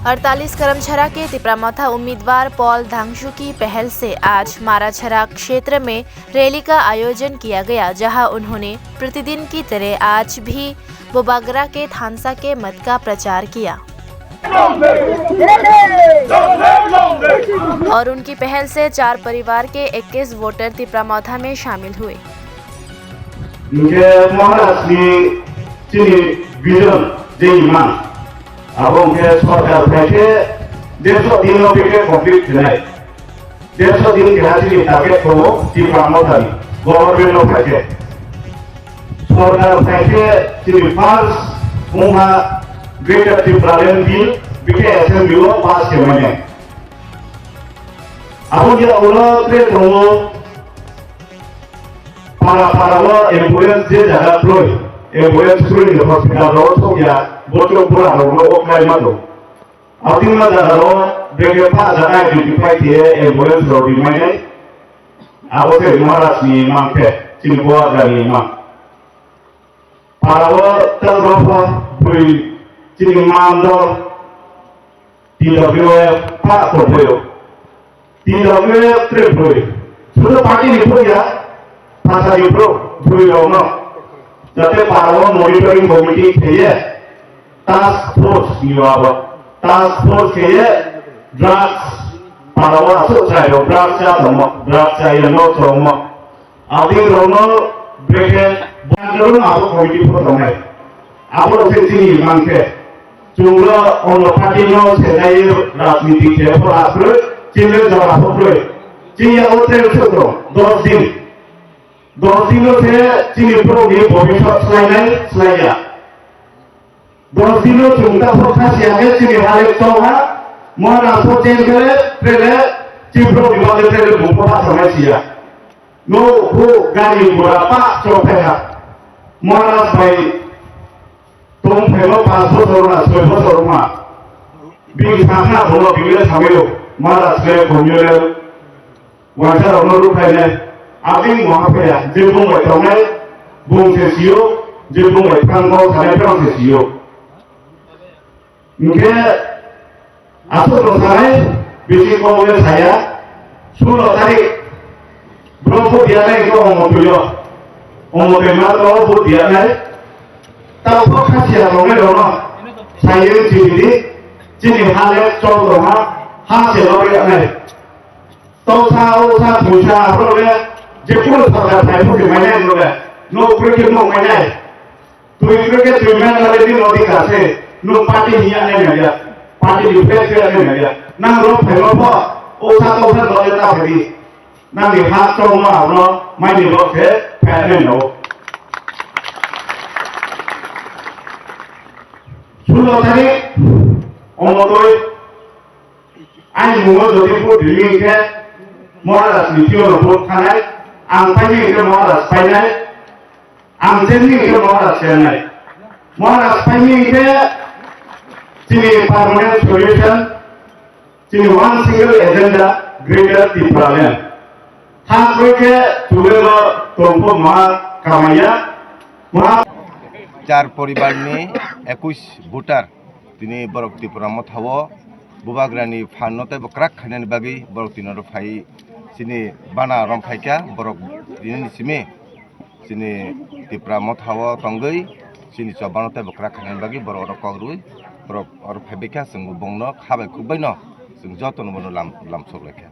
48 करमछरा के तिप्रामथा उम्मीदवार पॉल धांगशु की पहल से आज माराछरा क्षेत्र में रैली का आयोजन किया गया, जहां उन्होंने प्रतिदिन की तरह आज भी बोबागरा के थानसा के मत का प्रचार किया और उनकी पहल से 4 परिवार के 21 वोटर तिप्रामथा में शामिल हुए। Abang ke sorgar pakai, deso din lo pakai konflik jenai, deso din kehasi target komo di pramotan, government lo pakai, sorgar pakai jadi pas, umha greater di praden bill, pakai assembly lo pas kemana? Abang kita ulah pakai komo, para lo ambulance je jaga ploy, ambulance ploy di hospital lo so ya. Bocor pura lo okai malo. Atin ma jaga lo bege pa jaga identify tie ambulance lo di mana? Aku ke Maras ni mangke cimboa dari mang. Para lo terberapa bui cing mandor tidak boleh pak terboyo, tidak boleh terboyo. Sudah pagi ni pun ya, pasal itu bui lo no. Jadi para lo monitoring committee kaya. Task force kayak drugs para orang saya drugs saya no semua. Abi rono break bandung aku komiti pertama. Aku sini mangke. Jumlah orang parti no sedai राजनीति के पर आकर चिन्ह जवाब पर चिन्ह होते हैं तो 10 दिन से चिन्ह पर ये भविष्य स्लाइड 10 दिनों चुंगा फोका सियागे चिन्ह हाले चौहा मोहन आंसू चेंज करे ट्रेले चिप्रो विवाद ट्रेले बुपा समय सिया नो वो गाड़ी बुरा पा चौपे है मोहन आंस भाई तुम फेलो 500 सोना 600 सोना बिग सामना बोलो बिगले सामेलो मोहन आंस के कोम्यूले वाचा रोनो रुपए ने आगे वहाँ पे है जिब्बों में तोड़ने बुम से सियो जिब्बों में कांगो सारे प्रों से सियो Mungkin aku selesai bisnis mobil saya, suruh tadi berapa dia naik ke mobil mana berapa dia naik, tahu kok kasih orang mana, saya jadi hal contoh hasil orang naik, tahu punya apa le, jepun pada saya pun mana le, no pergi mau mana, tu pergi mana lagi no dikasih. No parti niat ni ada, parti di PSR ni ada. Nang roh pelo po, osa lo letak hari. Nang di hak cuma lo, mai di roh ke PSR lo. Sudah tadi, orang tu, ani mula jadi pun diri ke, malas ni tiada pun kanai, angpai ni ke malas panai, angjen ni ke malas panai, malas panai ke Sini permanent solution, sini one single agenda, greater Tipraland. Hak mereka juga lo tompo mah kamaya, mah. 4 परिवार में 21 वोटर तिनी बरक तिप्रामथ हवो बुबाग्रानी फाननोते बक्राक खानेनि बागै बरक तिनरो फाइ सिनि बाना रम फाइका बरक दिननि सिमे सिनि तिप्रामथ हवो तंगै सिनि चबानोते बक्राक खानेनि बागै बरक कगरुइ बरक और फाइबेका जों बंनो खाबाय खुबायनो जों जतन बनो लाम सोलायखा